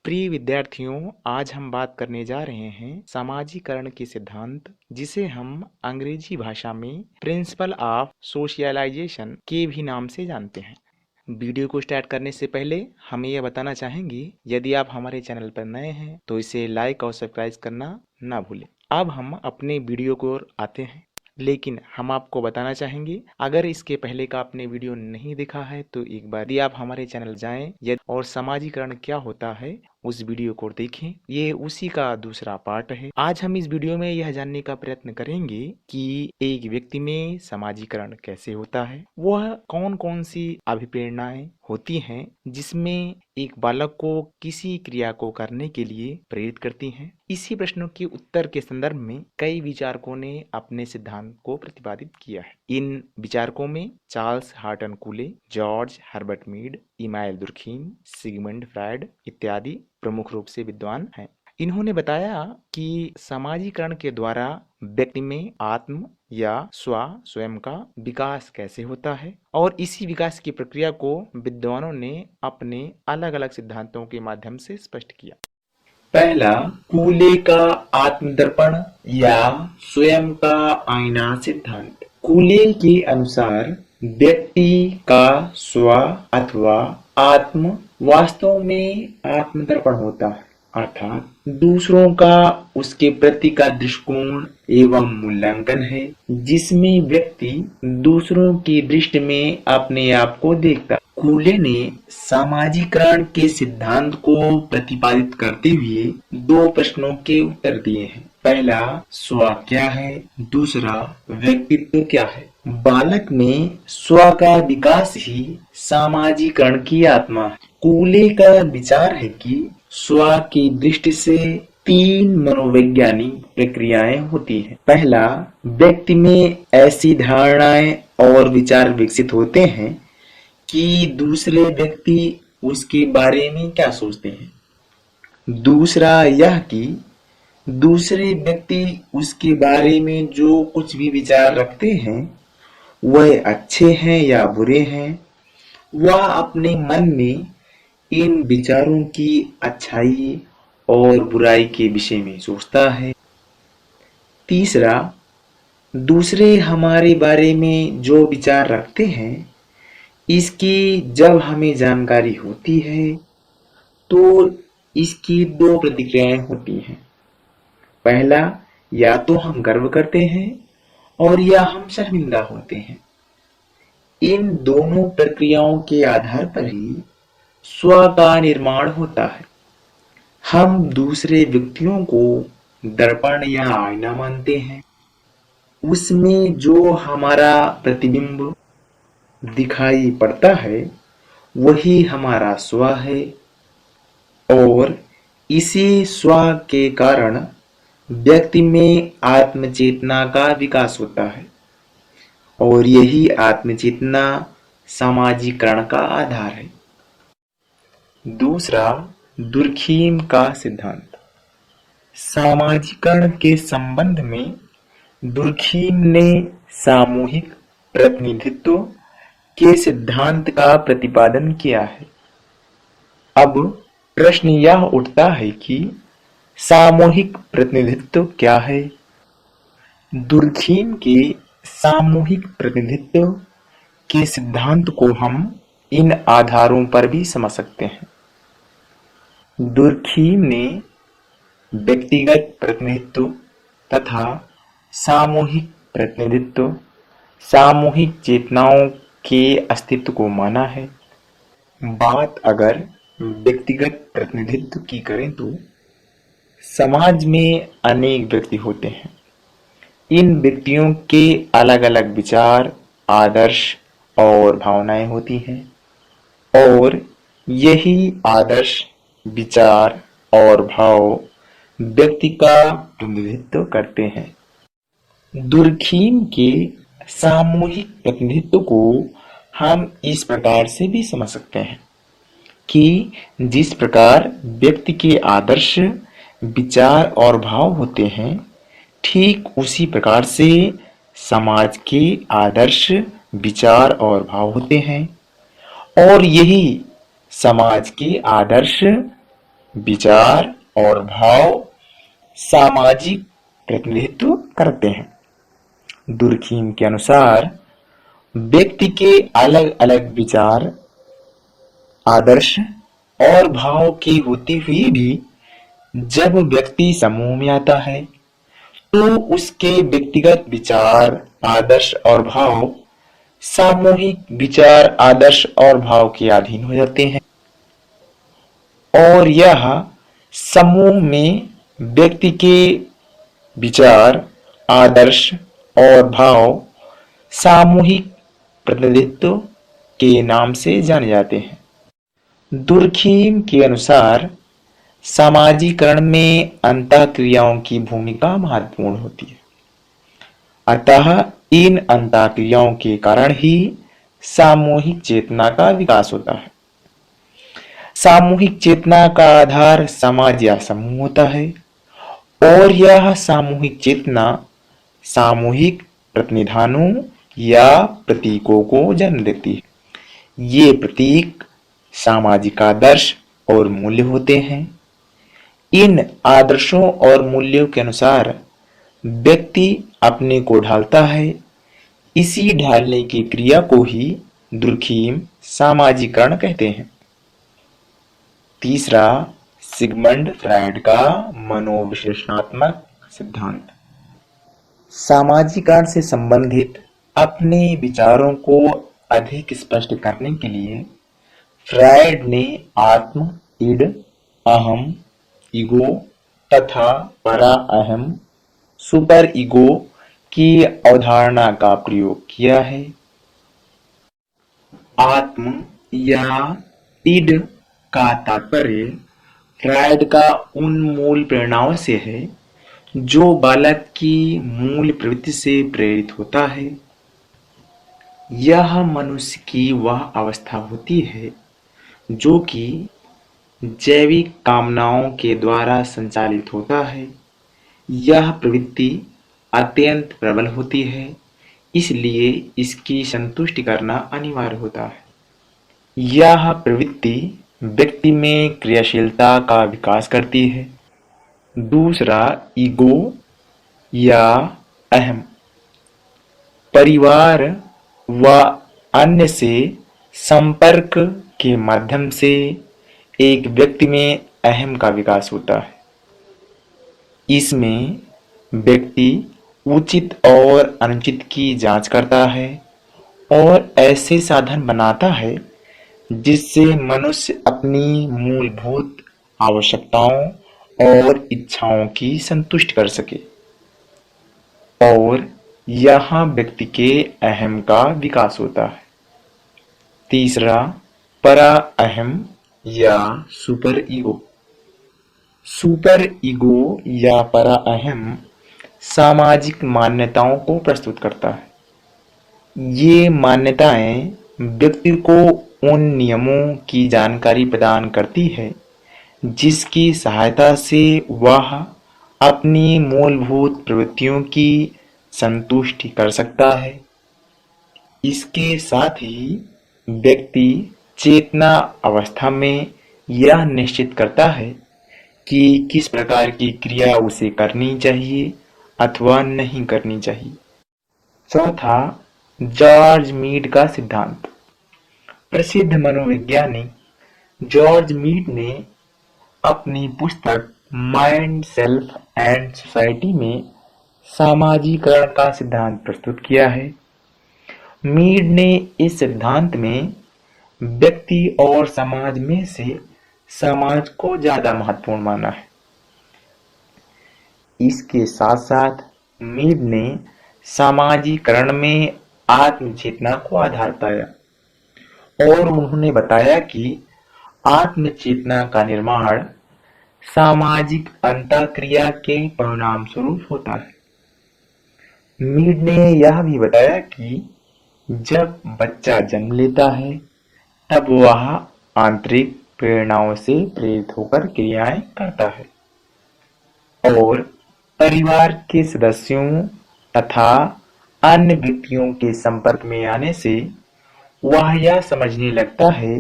प्रिय विद्यार्थियों, आज हम बात करने जा रहे हैं समाजीकरण के सिद्धांत, जिसे हम अंग्रेजी भाषा में प्रिंसिपल ऑफ सोशलाइजेशन के भी नाम से जानते हैं। वीडियो को स्टार्ट करने से पहले हम ये बताना चाहेंगे, यदि आप हमारे चैनल पर नए हैं तो इसे लाइक और सब्सक्राइब करना ना भूलें। अब हम अपने वीडियो को ओर आते हैं, लेकिन हम आपको बताना चाहेंगे, अगर इसके पहले का आपने वीडियो नहीं देखा है तो एक बार यदि आप हमारे चैनल जाएं और समाजीकरण क्या होता है उस वीडियो को देखें। ये उसी का दूसरा पार्ट है। आज हम इस वीडियो में यह जानने का प्रयत्न करेंगे कि एक व्यक्ति में समाजीकरण कैसे होता है, वह कौन कौन सी अभिप्रेरणाएं होती हैं जिसमें एक बालक को किसी क्रिया को करने के लिए प्रेरित करती हैं। इसी प्रश्नों के उत्तर के संदर्भ में कई विचारकों ने अपने सिद्धांत को प्रतिपादित किया है। इन विचारकों में Charles Horton Cooley, George Herbert Mead, Emmanuel Durkheim, Sigmund Freud इत्यादि प्रमुख रूप से विद्वान हैं। इन्होंने बताया कि समाजीकरण के द्वारा व्यक्ति में आत्म या स्वयं का विकास कैसे होता है, और इसी विकास की प्रक्रिया को विद्वानों ने अपने अलग अलग सिद्धांतों के माध्यम से स्पष्ट किया। पहला, कूले का आत्मदर्पण या स्वयं का आईना सिद्धांत। कूले के अनुसार व्यक्ति का स्व अथवा आत्म वास्तव में आत्मदर्पण होता है, अर्थात दूसरों का उसके प्रति का दृष्टिकोण एवं मूल्यांकन है, जिसमें व्यक्ति दूसरों की दृष्टि में अपने आप को देखता है। कूले ने समाजीकरण के सिद्धांत को प्रतिपादित करते हुए दो प्रश्नों के उत्तर दिए हैं। पहला, स्व क्या है? दूसरा, व्यक्तित्व क्या है? बालक में स्व का विकास ही समाजीकरण की आत्मा है। कूले का विचार है कि स्व की दृष्टि से तीन मनोवैज्ञानिक प्रक्रियाएं होती हैं। पहला, व्यक्ति में ऐसी धारणाएं और विचार विकसित होते हैं कि दूसरे व्यक्ति उसके बारे में क्या सोचते हैं। दूसरा, यह कि दूसरे व्यक्ति उसके बारे में जो कुछ भी विचार रखते हैं वह अच्छे हैं या बुरे हैं, वह अपने मन में इन विचारों की अच्छाई और बुराई के विषय में सोचता है। तीसरा, दूसरे हमारे बारे में जो विचार रखते हैं, इसकी जब हमें जानकारी होती है तो इसकी दो प्रतिक्रियाएं होती हैं। पहला, या तो हम गर्व करते हैं और या हम शर्मिंदा होते हैं। इन दोनों प्रक्रियाओं के आधार पर ही स्व का निर्माण होता है। हम दूसरे व्यक्तियों को दर्पण या आईना मानते हैं। उसमें जो हमारा प्रतिबिंब दिखाई पड़ता है वही हमारा स्व है, और इसी स्व के कारण व्यक्ति में आत्मचेतना का विकास होता है, और यही आत्मचेतना समाजीकरण का आधार है। दूसरा, दुर्खीम का सिद्धांत। समाजीकरण के संबंध में दुर्खीम ने सामूहिक प्रतिनिधित्व के सिद्धांत का प्रतिपादन किया है। अब प्रश्न यह उठता है कि सामूहिक प्रतिनिधित्व क्या है? दुर्खीम के सामूहिक प्रतिनिधित्व के सिद्धांत को हम इन आधारों पर भी समझ सकते हैं। दुर्खीम ने व्यक्तिगत प्रतिनिधित्व तथा सामूहिक प्रतिनिधित्व, सामूहिक चेतनाओं के अस्तित्व को माना है। बात अगर व्यक्तिगत प्रतिनिधित्व की करें तो समाज में अनेक व्यक्ति होते हैं। इन व्यक्तियों के अलग अलग विचार, आदर्श और भावनाएं होती हैं, और यही आदर्श, विचार और भाव व्यक्ति का प्रतिनिधित्व करते हैं। दुर्खीम के सामूहिक प्रतिनिधित्व को हम इस प्रकार से भी समझ सकते हैं कि जिस प्रकार व्यक्ति के आदर्श, विचार और भाव होते हैं, ठीक उसी प्रकार से समाज के आदर्श, विचार और भाव होते हैं, और यही समाज के आदर्श, विचार और भाव सामाजिक प्रतिनिधित्व करते हैं। दुर्खीम के अनुसार व्यक्ति के अलग अलग विचार, आदर्श और भाव के होते हुए भी जब व्यक्ति समूह में आता है तो उसके व्यक्तिगत विचार, आदर्श और भाव सामूहिक विचार, आदर्श और भाव के अधीन हो जाते हैं और यह समूह में व्यक्ति के विचार, आदर्श और भाव सामूहिक प्रतिनिधित्व के नाम से जाने जाते हैं। दुर्खीम के अनुसार सामाजीकरण में अंतःक्रियाओं की भूमिका महत्वपूर्ण होती है। अतः इन अंतःक्रियाओं के कारण ही सामूहिक चेतना का विकास होता है। सामूहिक चेतना का आधार समाज या समूह होता है और यह सामूहिक चेतना सामूहिक प्रतिनिधानों या प्रतीकों को जन्म देती है। ये प्रतीक सामाजिक आदर्श और मूल्य होते हैं। इन आदर्शों और मूल्यों के अनुसार व्यक्ति अपने को ढालता है। इसी ढालने की क्रिया को ही दुर्खीम सामाजीकरण कहते हैं। तीसरा, सिगमंड फ्रायड का मनोविश्लेषणात्मक सिद्धांत। सामाजीकरण से संबंधित अपने विचारों को अधिक स्पष्ट करने के लिए फ्रायड ने आत्म, इड, अहम, ईगो तथा परा अहम, सुपर ईगो की अवधारणा का प्रयोग किया है। आत्म या इड का तात्पर्य फ्रायड का उन मूल प्रेरणाओं से है जो बालक की मूल प्रवृत्ति से प्रेरित होता है। यह मनुष्य की वह अवस्था होती है जो कि जैविक कामनाओं के द्वारा संचालित होता है। यह प्रवृत्ति अत्यंत प्रबल होती है, इसलिए इसकी संतुष्टि करना अनिवार्य होता है। यह प्रवृत्ति व्यक्ति में क्रियाशीलता का विकास करती है। दूसरा, ईगो या अहम। परिवार व अन्य से संपर्क के माध्यम से एक व्यक्ति में अहम का विकास होता है। इसमें व्यक्ति उचित और अनुचित की जांच करता है और ऐसे साधन बनाता है जिससे मनुष्य अपनी मूलभूत आवश्यकताओं और इच्छाओं की संतुष्टि कर सके और यहाँ व्यक्ति के अहम का विकास होता है। तीसरा, परा अहम या सुपर ईगो। सुपर ईगो या परा अहम सामाजिक मान्यताओं को प्रस्तुत करता है। ये मान्यताएं व्यक्ति को उन नियमों की जानकारी प्रदान करती है जिसकी सहायता से वह अपनी मूलभूत प्रवृत्तियों की संतुष्टि कर सकता है। इसके साथ ही व्यक्ति चेतना अवस्था में यह निश्चित करता है कि किस प्रकार की क्रिया उसे करनी चाहिए अथवा नहीं करनी चाहिए। चौथा, जॉर्ज मीड का सिद्धांत। प्रसिद्ध मनोवैज्ञानिक जॉर्ज मीड ने अपनी पुस्तक माइंड, सेल्फ एंड सोसाइटी में सामाजीकरण का सिद्धांत प्रस्तुत किया है। मीड ने इस सिद्धांत में व्यक्ति और समाज में से समाज को ज्यादा महत्वपूर्ण माना है। इसके साथ साथ मीड ने सामाजीकरण में आत्म चेतना को आधार पाया और उन्होंने बताया कि आत्म चेतना का निर्माण सामाजिक अंतःक्रिया के परिणाम स्वरूप होता है। मीड ने यह भी बताया कि जब बच्चा जन्म लेता है तब वह आंतरिक प्रेरणाओं से प्रेरित होकर क्रियाएं करता है और परिवार के सदस्यों तथा अन्य व्यक्तियों के संपर्क में आने से वह यह समझने लगता है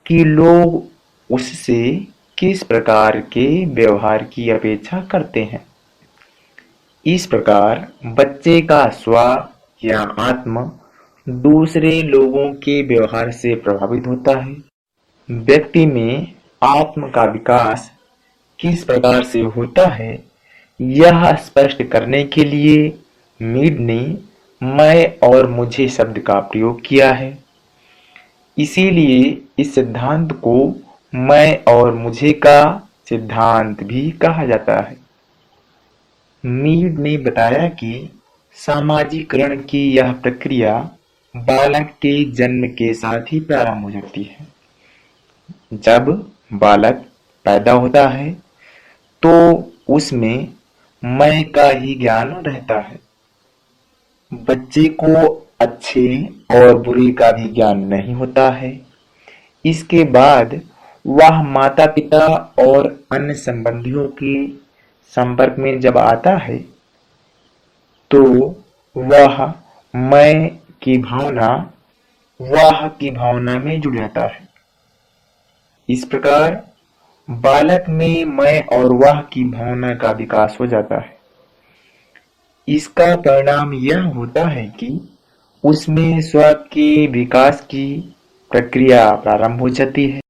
कि लोग उससे किस प्रकार के व्यवहार की अपेक्षा करते हैं। इस प्रकार बच्चे का स्व या आत्म दूसरे लोगों के व्यवहार से प्रभावित होता है। व्यक्ति में आत्म का विकास किस प्रकार से होता है, यह स्पष्ट करने के लिए मीड ने मैं और मुझे शब्द का प्रयोग किया है। इसीलिए इस सिद्धांत को मैं और मुझे का सिद्धांत भी कहा जाता है। मीड ने बताया कि सामाजिकरण की यह प्रक्रिया बालक के जन्म के साथ ही प्रारंभ हो जाती है। जब बालक पैदा होता है तो उसमें मैं का ही ज्ञान रहता है। बच्चे को अच्छे और बुरे का भी ज्ञान नहीं होता है। इसके बाद वह माता पिता और अन्य संबंधियों के संपर्क में जब आता है तो वह मैं की भावना में जुड़ जाता है। इस प्रकार बालक में मैं और वह की भावना का विकास हो जाता है। इसका परिणाम यह होता है कि उसमें स्व के विकास की प्रक्रिया प्रारंभ हो जाती है।